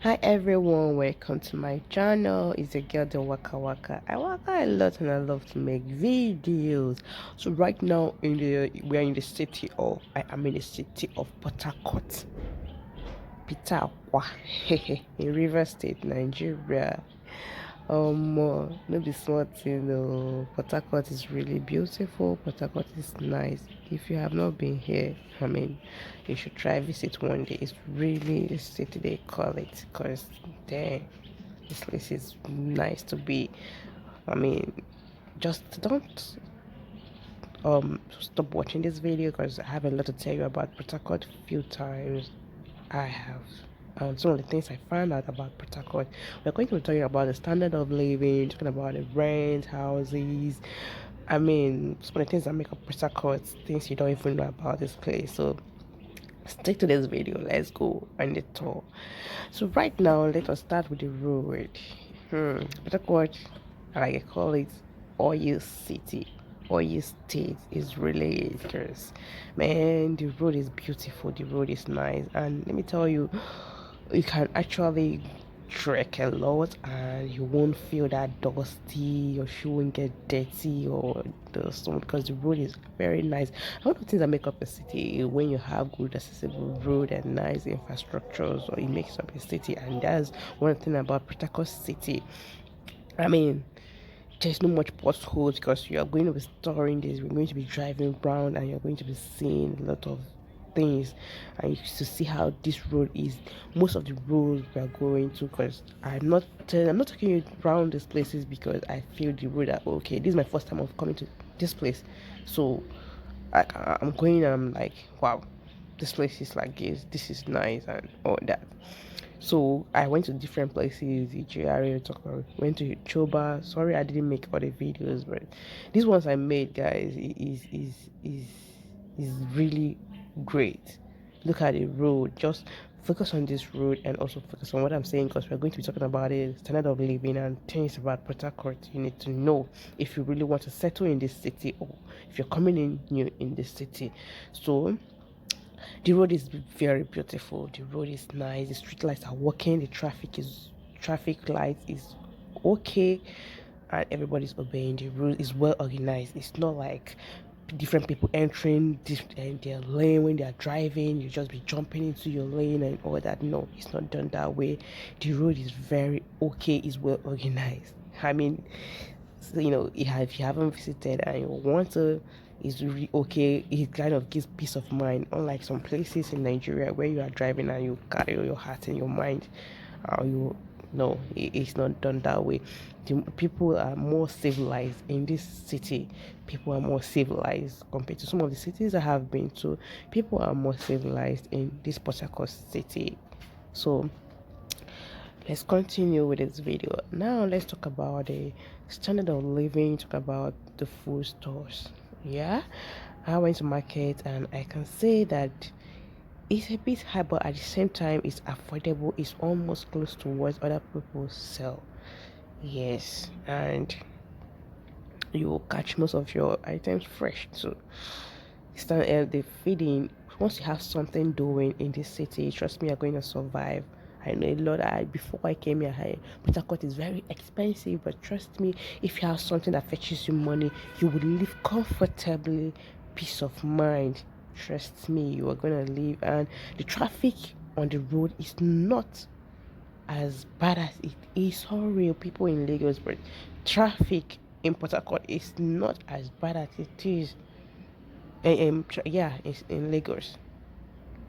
Hi everyone, welcome to my channel. It's a girl the Waka-Waka. I waka a lot and I love to make videos. So right now we are in the city of I am in the city of PortHarcourt, in River State, Nigeria. No be small thing though. PortHarcourt is really beautiful. PortHarcourt is nice. If you have not been here, you should try visit one day. It's really the city they call it, cause dang, this place is nice to be. I mean, just don't stop watching this video because I have a lot to tell you about PortHarcourt. Few times I have some of the things I found out about PortHarcourt. We're going to be talking about the standard of living, talking about the rent, houses. Some of the things that make up PortHarcourt, things you don't even know about this place. So stick to this video. Let's go on the tour. So right now, let us start with the road. PortHarcourt, like I call it, oil city. Oil state is really because man, the road is beautiful, the road is nice, and let me tell you, you can actually trek a lot and you won't feel that dusty, your shoe won't get dirty or dust because the road is very nice. One of the things that make up a city when you have good accessible road and nice infrastructures, or it makes up a city, and that's one thing about Protocol City. I mean, there's no much potholes because you are going to be storing this, you're going to be driving around and you're going to be seeing a lot of things, and you to see how this road is. Most of the roads we are going to, because I'm not taking you around these places because I feel the road that okay, this is my first time of coming to this place, so I'm going and I'm like, wow, this place is like this is nice and all that. So I went to different places, Ijari, went to Choba. Sorry I didn't make all the videos, but these ones I made, guys, is really great. Look at the road. Just focus on this road and also focus on what I'm saying because we're going to be talking about it, standard of living and things about PortHarcourt you need to know if you really want to settle in this city or if you're coming in new in this city. So the road is very beautiful. The road is nice. The street lights are working. The traffic lights is okay, and everybody's obeying. The road is well organized. It's not like different people entering and their lane when they are driving. You just be jumping into your lane and all that. No, it's not done that way. The road is very okay. It's well organized. So, if you haven't visited and you want to, it's really okay. It kind of gives peace of mind, unlike some places in Nigeria where you are driving and you carry your heart in your mind. You No, it's not done that way. The people are more civilized in this city. People are more civilized compared to some of the cities I have been to. People are more civilized in this particular city. So let's continue with this video. Now let's talk about the standard of living, talk about the food stores. Yeah, I went to market and I can say that it's a bit high, but at the same time it's affordable. It's almost close to what other people sell. Yes, and you will catch most of your items fresh too. The feeding, once you have something doing in this city, trust me, you're going to survive. I know a lot. Before I came here, Port Harcourt is very expensive, but trust me, if you have something that fetches you money, you will live comfortably, peace of mind. Trust me, you are gonna live, and the traffic on the road is not as bad as it is. Sorry, people in Lagos, but traffic in Port Harcourt is not as bad as it is. Yeah, it's in Lagos.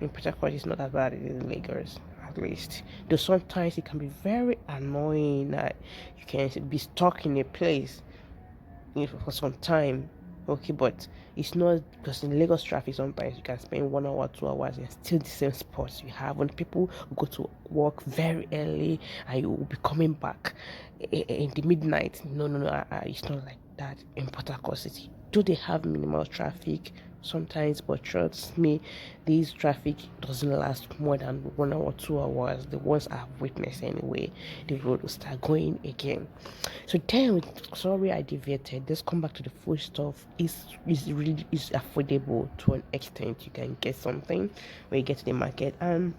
In Port Harcourt, it's not as bad as in Lagos, at least. Though sometimes it can be very annoying that you can be stuck in a place for some time. Okay, but it's not because in Lagos traffic sometimes you can spend 1 hour, 2 hours and still the same spots you have. When people go to work very early and you will be coming back in the midnight. No, it's not like that in Port Harcourt City. Do they have minimal traffic sometimes? But trust me, this traffic doesn't last more than 1 hour, 2 hours. The ones I've witnessed anyway, the road will start going again. So then, sorry I deviated. Let's come back to the food stuff. Is affordable to an extent. You can get something when you get to the market, and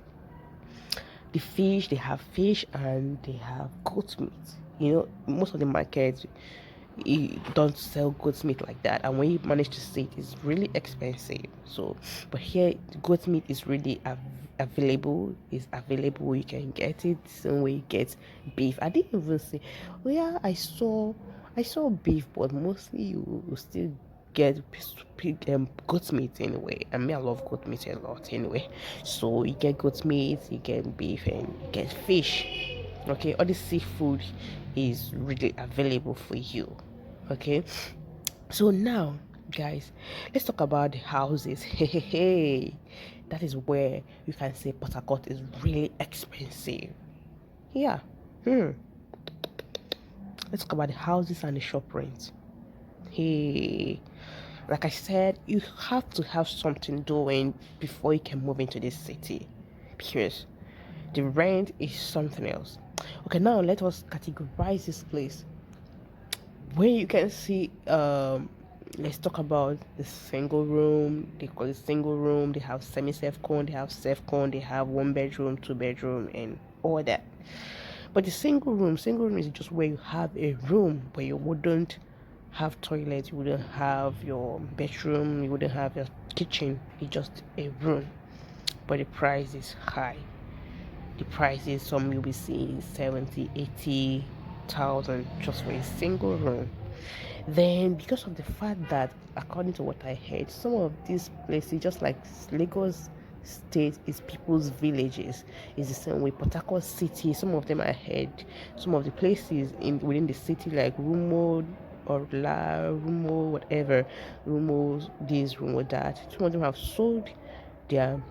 The fish, they have fish and they have goat meat. Most of the markets don't sell goat meat like that, and when you manage to see it, it's really expensive. So, but here, goat meat is really available. Is available. You can get it the same way you get beef. I didn't even say, oh yeah, I saw beef, but mostly you will still get goat meat anyway. And me, I love goat meat a lot anyway. So you get goat meat, you get beef, and you get fish. Okay, all the seafood is really available for you. Okay, so now, guys, let's talk about the houses. Hey, that is where you can say PortHarcourt is really expensive. Yeah. Let's talk about the houses and the shop rent. Hey, like I said, you have to have something doing before you can move into this city, because the rent is something else. Okay, now let us categorize this place. Where you can see, let's talk about the single room. They call it single room. They have semi self-con, they have self-con, they have 1 bedroom, 2 bedroom, and all that. But the single room is just where you have a room where you wouldn't have toilet, you wouldn't have your bedroom, you wouldn't have your kitchen. It's just a room, but the price is high. The prices, some you'll be seeing 70, 80,000 just for a single room. Then, because of the fact that, according to what I heard, some of these places, just like Lagos State, is people's villages. Is the same way PortHarcourt-City. Some of them I heard. Some of the places within the city, like Rumo or La Rumo, whatever, Rumo this, Rumo that. Some of them have sold their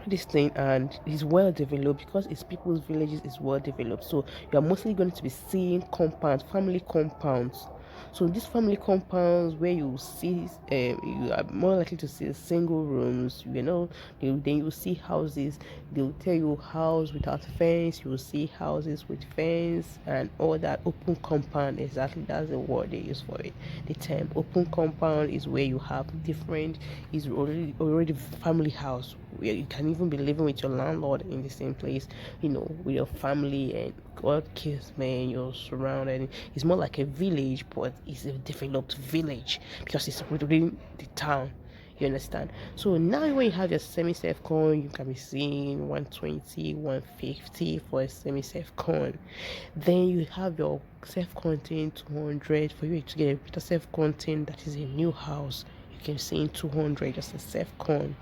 this thing, and it's well developed because it's people's villages, is well developed. So you're mostly going to be seeing compounds, family compounds. So these family compounds where you see, you are more likely to see single rooms. Then you see houses. They'll tell you house without fence. You will see houses with fence and all that. Open compound, exactly, that's the word they use for it. The term open compound is where you have different, is already family house, where you can even be living with your landlord in the same place, with your family, and God kiss, man, you're surrounded. It's more like a village, but it's a developed village because it's within the town. You understand? So now when you have your semi-safe coin, you can be seeing 120, 150 for a semi-safe coin. Then you have your self-contained 200 for you to get a better self-contained, that is a new house. You can see in 200 just a safe con.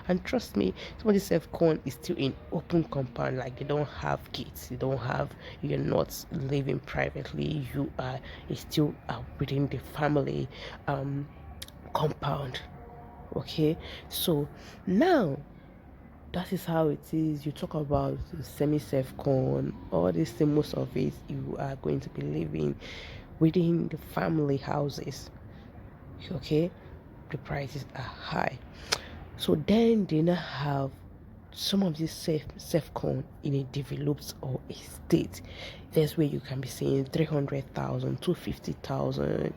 And trust me, some of the safe con is still in open compound, like they don't have gates, you're not living privately, it's still within the family compound. Okay, so now that is how it is. You talk about semi-safe con, all this thing, most of it you are going to be living within the family houses. Okay, the prices are high. So then they now have some of these safe con in a developed or a state. That's where you can be seeing 300,000, 250,000.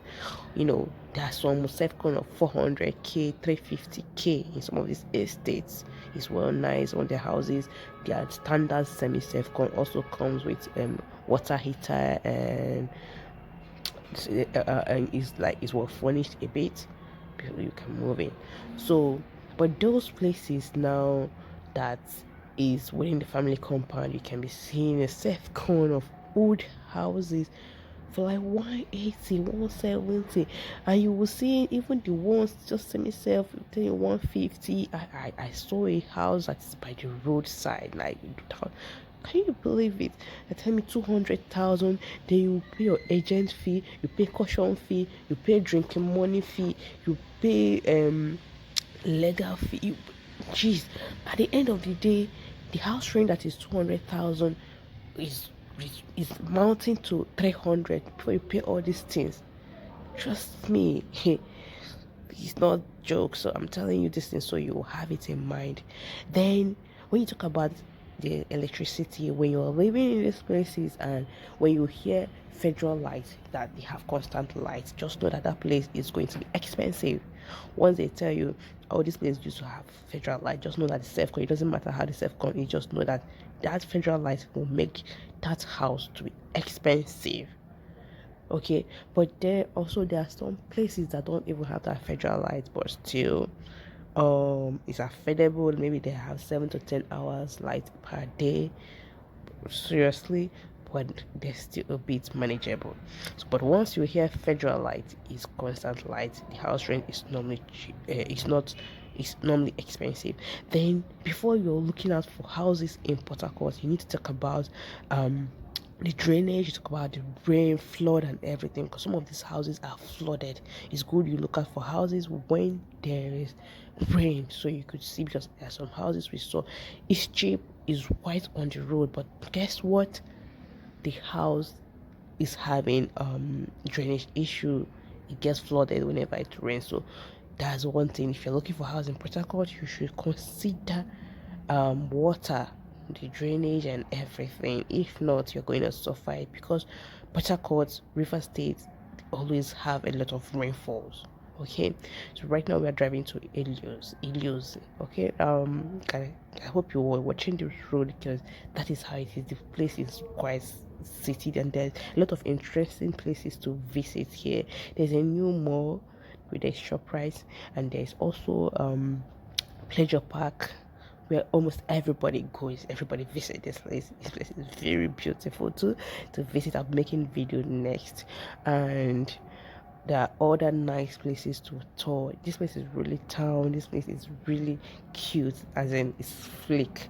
There's some safe con of 400k, 350k in some of these estates. It's well nice on their houses. Their standard semi-safe con also comes with water heater, and it's well furnished a bit. You can move in. So, but those places now that is within the family compound, you can be seeing a safe corner of old houses for like 180, 170, and you will see even the ones just semi-self 150. I saw a house that is by the roadside, like, can you believe it? They tell me 200,000. Then you pay your agent fee, you pay caution fee, you pay drinking money fee, you pay legal fee. Jeez, at the end of the day, the house rent that is 200,000 is mounting to 300 before you pay all these things. Trust me, it's not jokes. So I'm telling you this thing so you have it in mind. Then when you talk about the electricity, when you're living in these places and when you hear federal lights, that they have constant lights, just know that place is going to be expensive. Once they tell you, oh, this place used to have federal light, just know that the self-con, it doesn't matter how the self-con is, just know that that federal light will make that house to be expensive. Okay, but there are some places that don't even have that federal light, but still it's affordable. Maybe they have 7 to 10 hours light per day, seriously, but they're still a bit manageable. So, but once you hear federal light is constant light, the house rent is normally cheap, it's normally expensive. Then before you're looking out for houses in Port Harcourt, you need to talk about the drainage, you talk about the rain, flood, and everything, because some of these houses are flooded. It's good you look out for houses when there is rain, so you could see, because there are some houses we saw, it's cheap, is right on the road, but guess what, the house is having drainage issue. It gets flooded whenever it rains. So that's one thing. If you're looking for house in Port Harcourt, you should consider water, the drainage, and everything. If not, you're going to suffer it, because Port Harcourt, River State always have a lot of rainfalls. Okay, so right now we are driving to Elios. Okay, I hope you're watching this road, because that is how it is. The place is quite city, and there's a lot of interesting places to visit here. There's a new mall with a ShopRite, and there's also pleasure park, where almost everybody goes, everybody visit this place. This place is very beautiful to visit. I'm making video next, and there are other nice places to tour. This place is really town. This place is really cute, as in it's flick.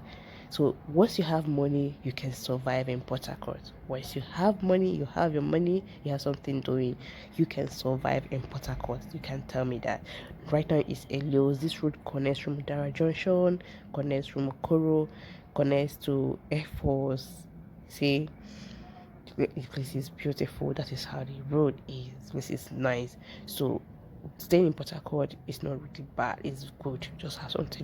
So once you have money, you can survive in Port Harcourt. Once you have money, you have your money, you have something doing, you can survive in Port Harcourt. You can tell me that. Right now it's Elios. This road connects from Dara Junction, connects from Okoro, connects to Air Force. See, the place is beautiful. That is how the road is. This is nice. So staying in Port Harcourt is not really bad. It's good. Just have something.